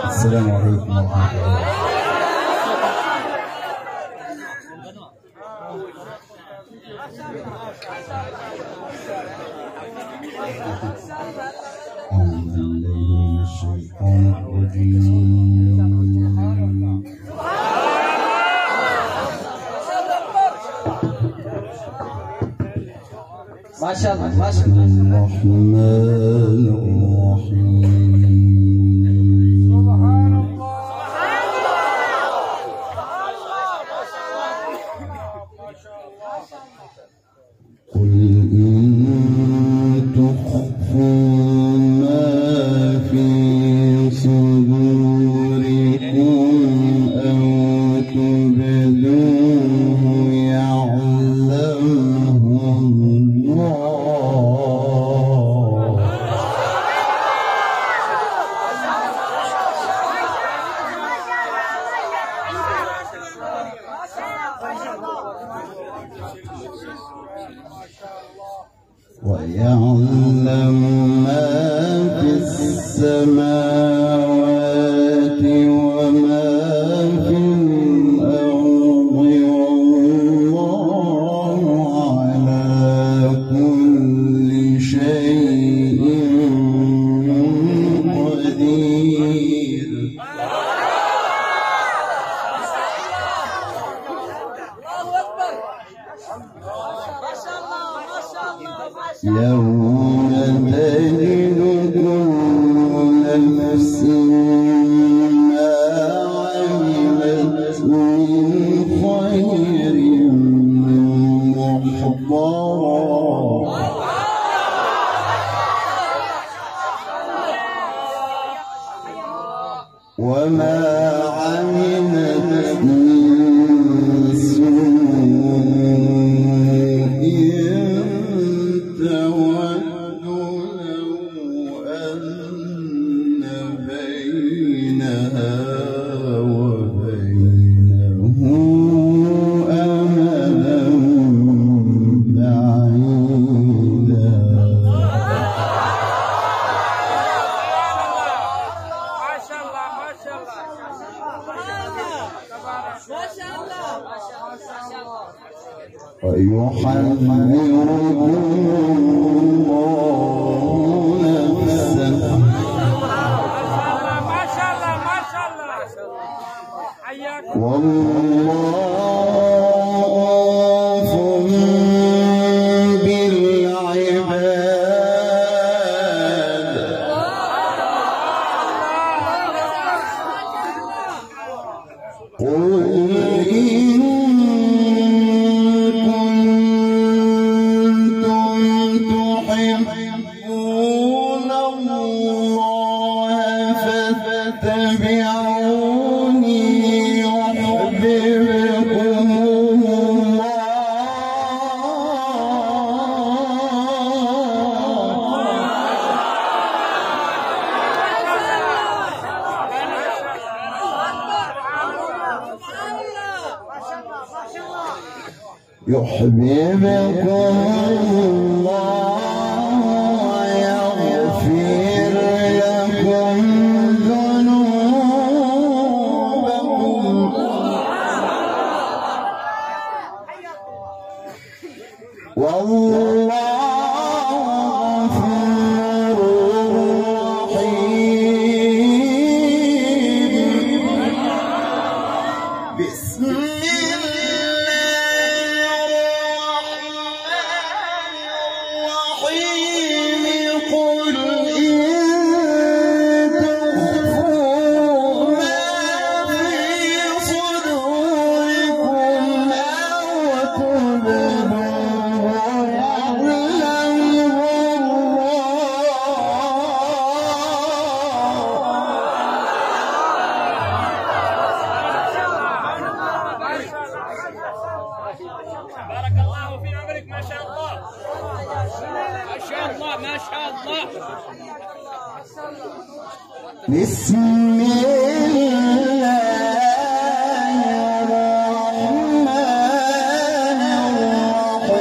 السلام عليكم ورحمة الله. ما شاء الله ما شاء الله. الرحمن الرحيم. سبحان الله. قل إن تخفوا ما في صدوركم أو تبدوه يعلمه ويعلم ما في السماوات وما في الأرض والله على كل شيء قدير. يوم تجد كل نفس ما عملت من خير محضرا وما عملت من سوء تود لو أن بينها وبينه أمدا بعيدا. ويحذركم الله نفسه والله بالعباد. قل إن تحبون الله فاتبعوني يحببكم الله ويغفر لكم ذنوبكم والله غفور رحيم. بسم بارك الله في عمرك. ما شاء الله ما شاء الله ما شاء الله. بسم الله الرحمن الرحيم.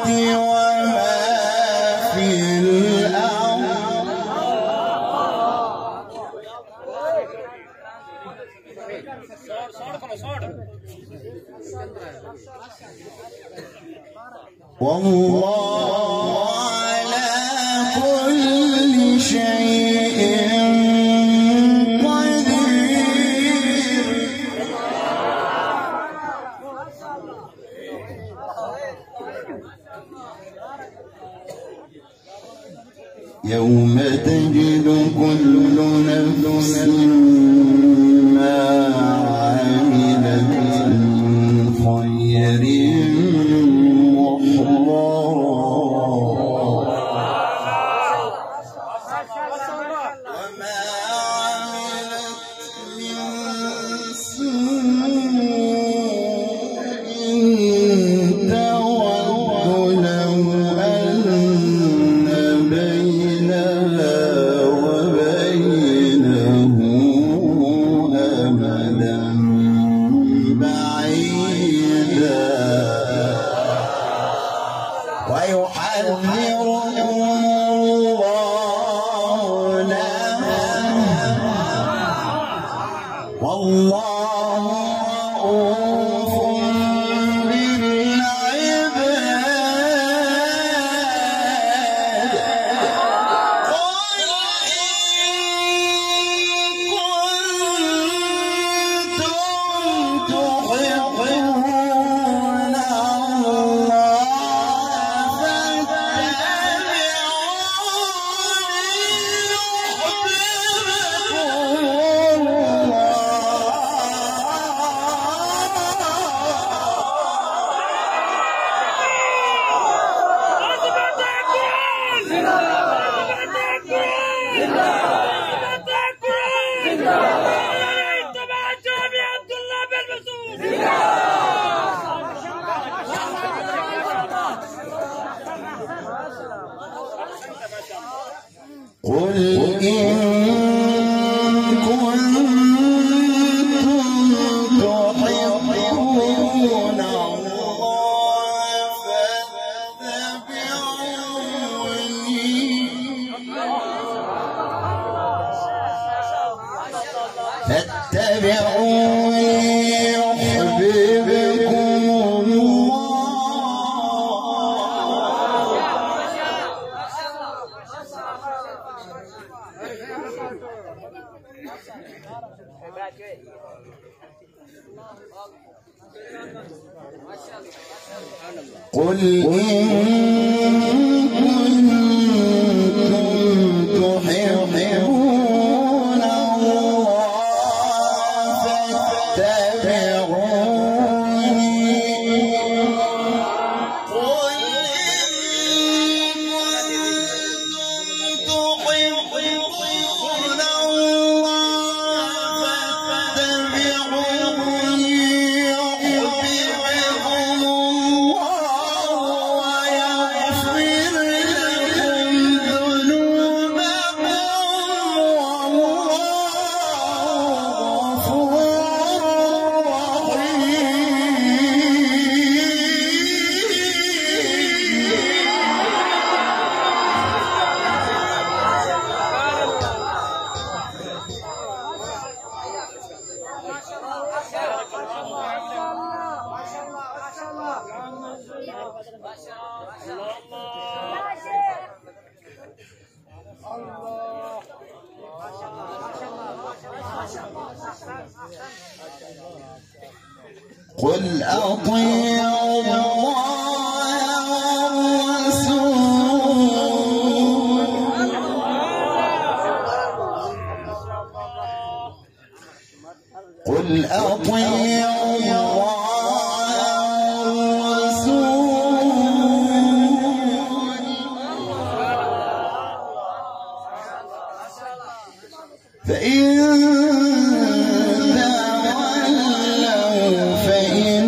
وما في الأرض والله على كل شيء قدير. يوم تجد كل نفس ما عملت من خير قل إن كنتم تحبون الله فاتبعوني يحببكم الله. قل إن كنتم تحبون الله فاتبعوني. قل إن كنتم تحبون الله فاتبعوني يحببكم الله ويغفر لكم ذنوبكم والله غفور قل أطيعوا الله والرسول. قل أطيعوا الله والرسول فإن تولوا فإن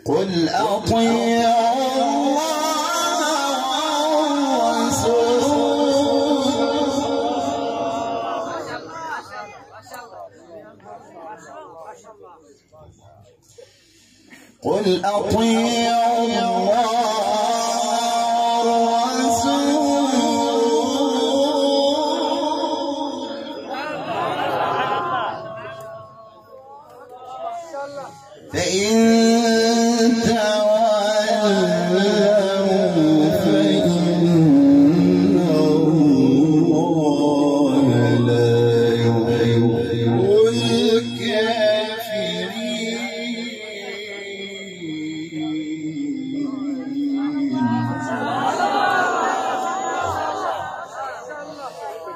قل أطيعوا الله والرسول قل أطيعوا الله فإن تولوا فإن الله لا يحب الكافرين.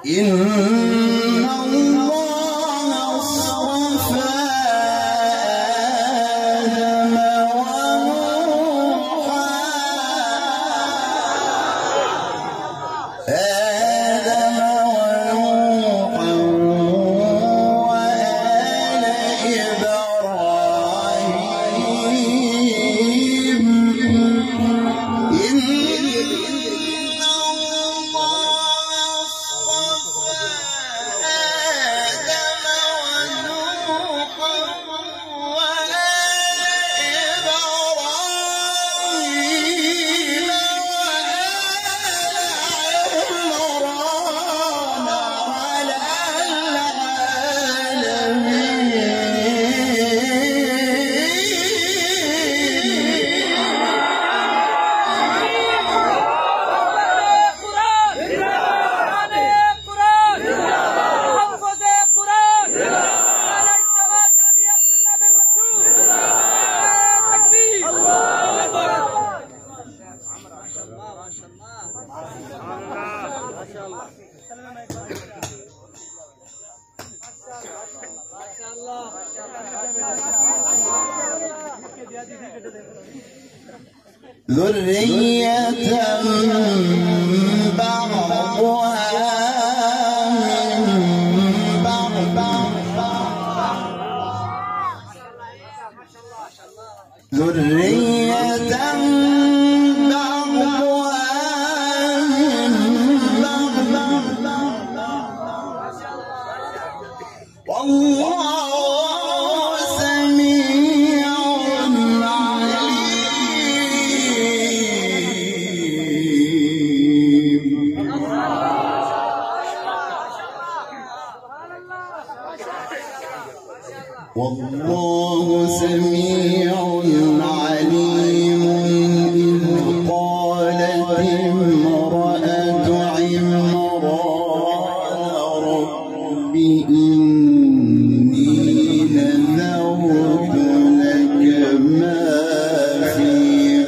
إن الله اصطفى ذرية بعضها من بعض ذرية بعضها من بعض والله سميع والله سميع عليم. إذ قالت امرأة عمران رب إني نذرت لك ما في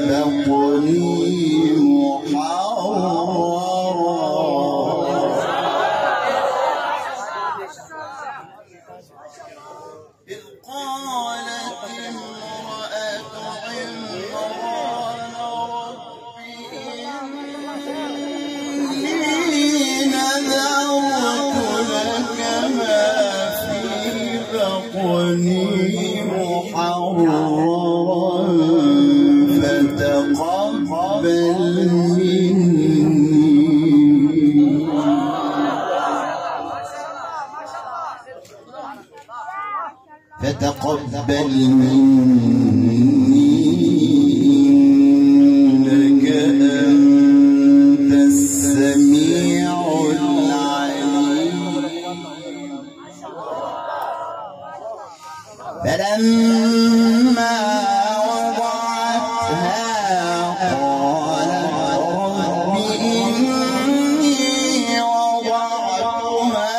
بطني محررا. إذ قالت امرأة عمران رب إني نذرت لك ما في بطني محررا فتقبل مني فتقبل مني إنك أنت السميع العليم. فلما وضعتها قالت رب إني وضعتها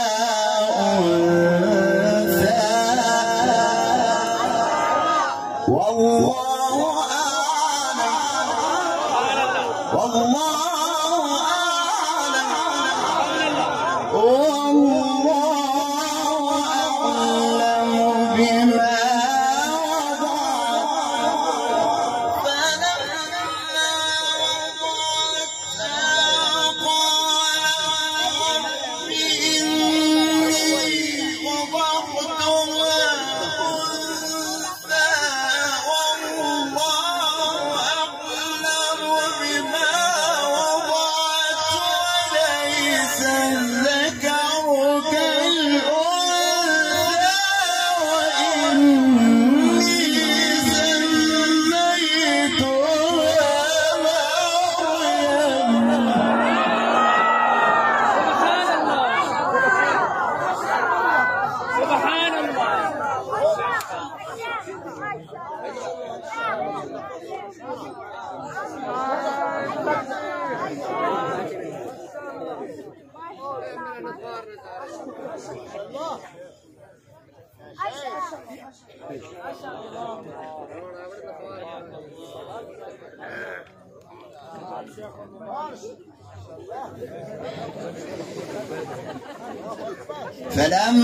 والله أعلم بما وضعت. فلما وضعتها قالت رب إني وضعتها أنثى والله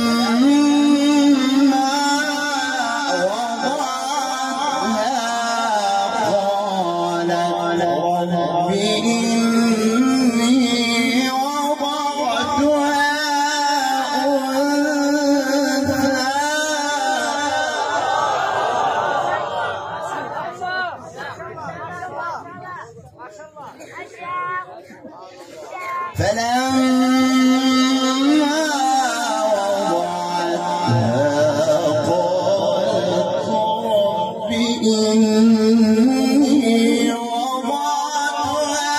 فلما وضعتها قالت رب إني وضعتها أنثى فلما قالت رب إني وضعتها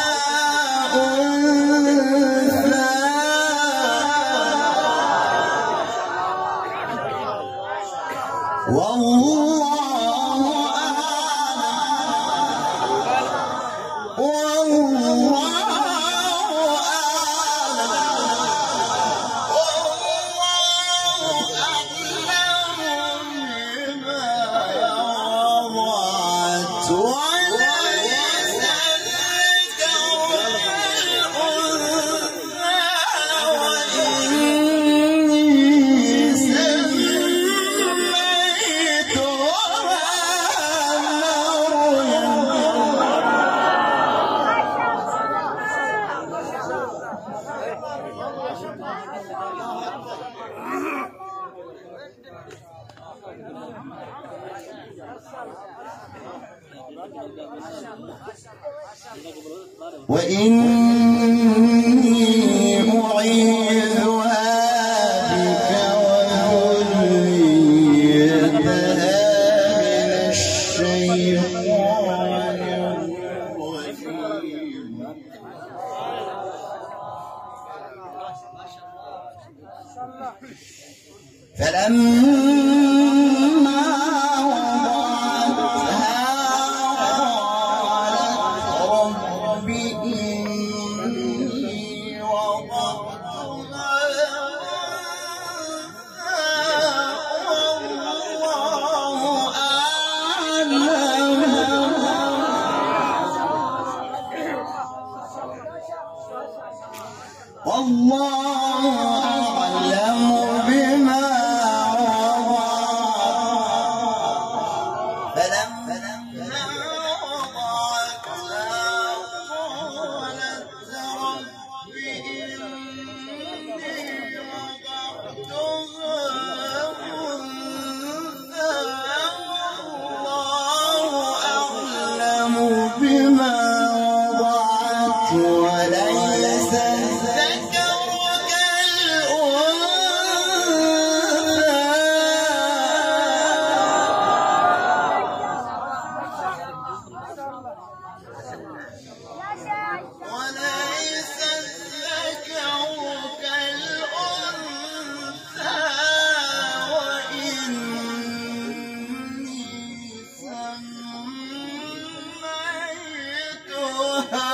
أنثى والله وإني أعيذها بك وذريتها من الشيطان الرجيم فلما وضعتها قالت رب إني وضعتها والله أعلم والله أعلم بما وضعت فلما وضعتها قالت رب إني وضعتها أنثى والله أعلم بما وضعت وليس الذكر كالأنثى وإني سميتها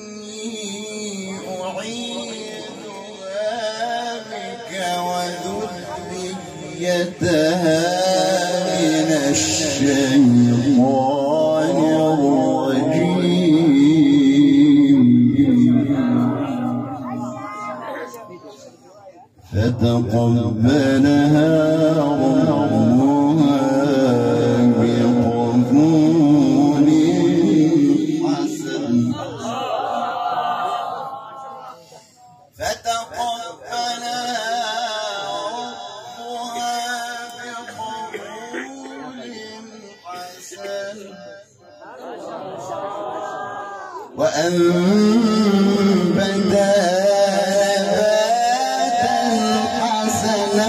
وإني أعيذها بك وذريتها من الشيطان الرجيم فتقبلها ربها بقبول حسن وأنبتها نباتا حسنا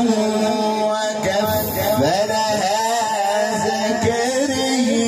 وكفلها زكريا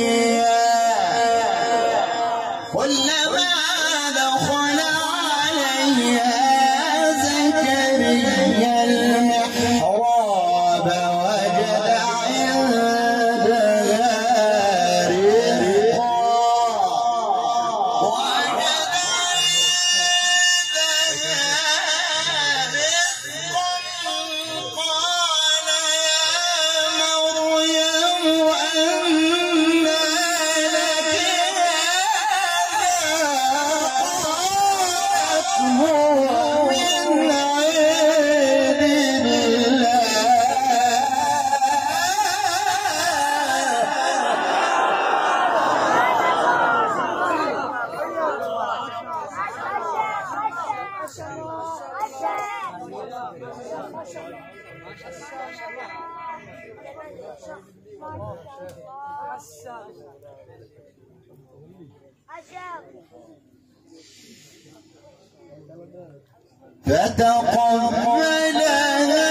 فتقبلها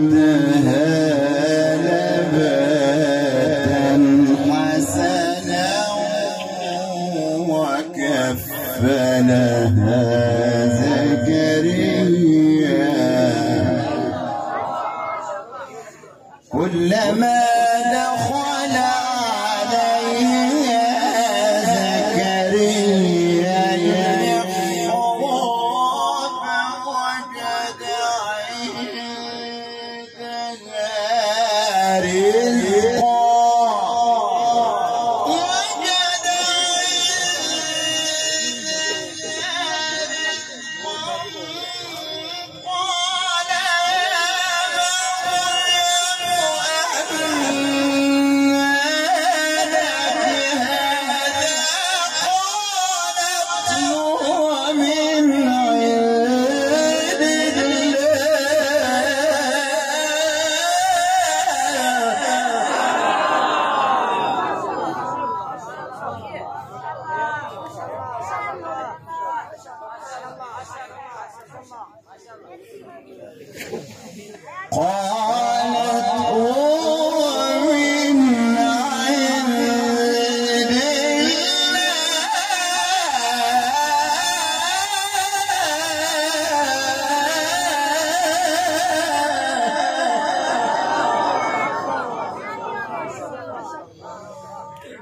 وأنبتها نباتا حسنا وكفلها زكريا كلما دخل عليها زكريا قالت هو من عند الله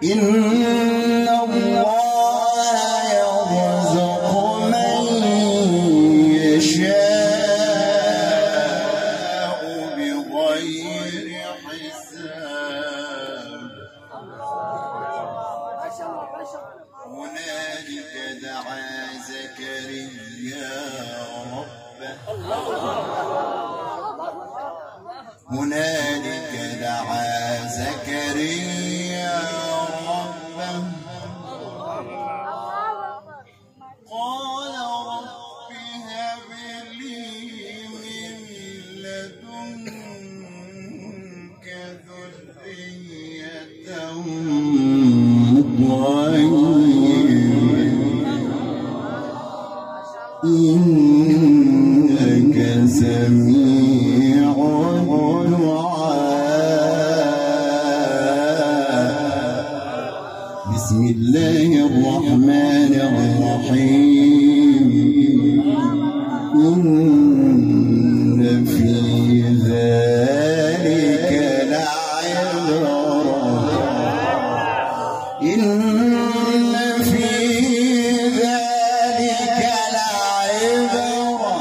إن الله يرزق من يشاء بغير حساب هنالك دعا زكريا ربه هنالك دعا زكريا ربه قال رب هب لي من لدنك ذرية طيبة إنك سميع الدعاء بسم الله الرحمن الرحيم إن في ذلك لعبرة إن في ذلك لعبرة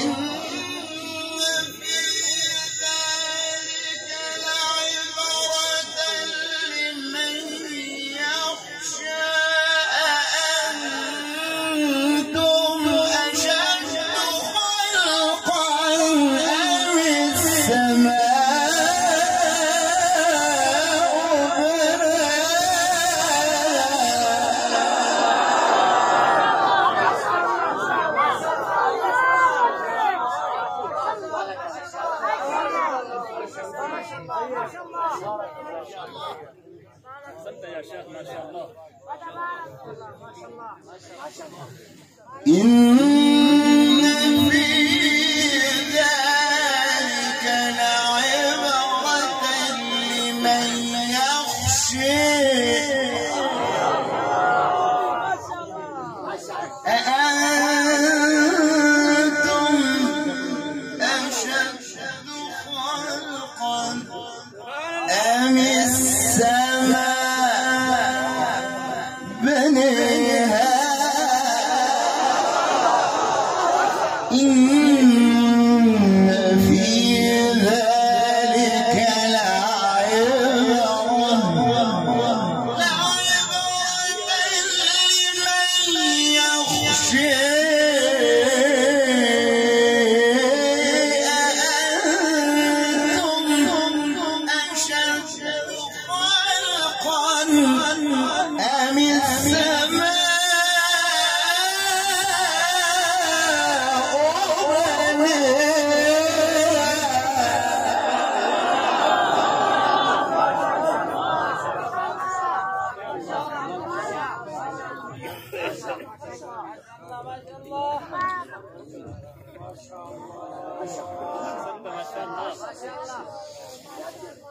إن في ذلك لعبرة لمن يخشى أأنتم أشد خلقا أم السماء صدق يا شيخ ما شاء الله. إن في ذلك لعبرة لمن يخشى أأنتم أشد خلقا أم السماء بنيها إن في ذلك لعبرة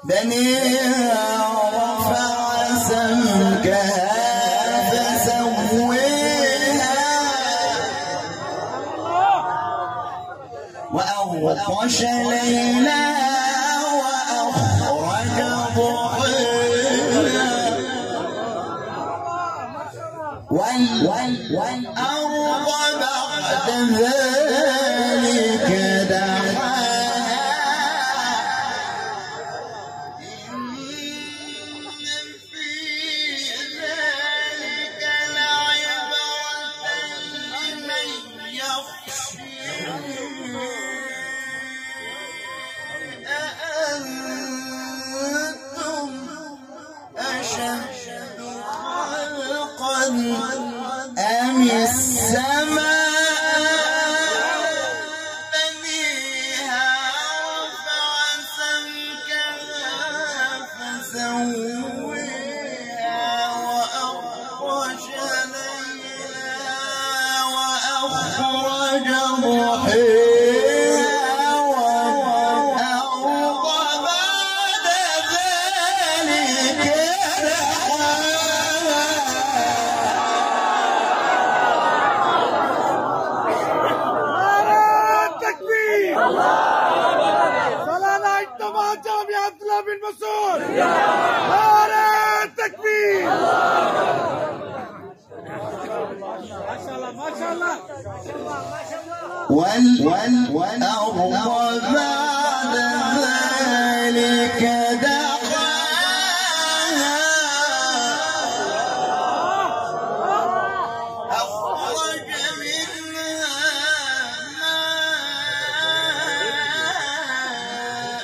بنيها ورفع سمكها فسويها وأغطش ليلها وأخرج ضحيها والأرض بعد ذلك دحاها إن في ذلك لعبرة لمن يخشى أأنتم أشد خلقا أم السماء بنيها رفع سمكها فسويها وأغطش ليلها وأخرج ضحيها والأرض بعد ذلك دحاها صلاة اجتماع جامعة عبد الله بن مسعود. نعرة تكبير. ما شاء الله ما شاء الله. والأرض بعد ذلك دحاها أخرج منها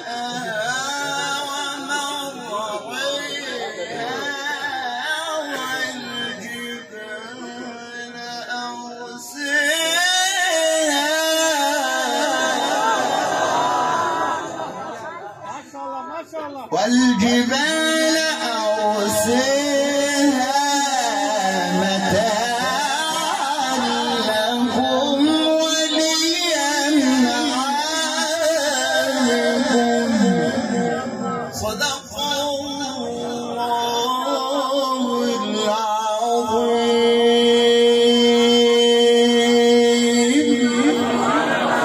ماءها ومرعيها والجبال أرسيها ما شاء الله ما شاء الله. والجبال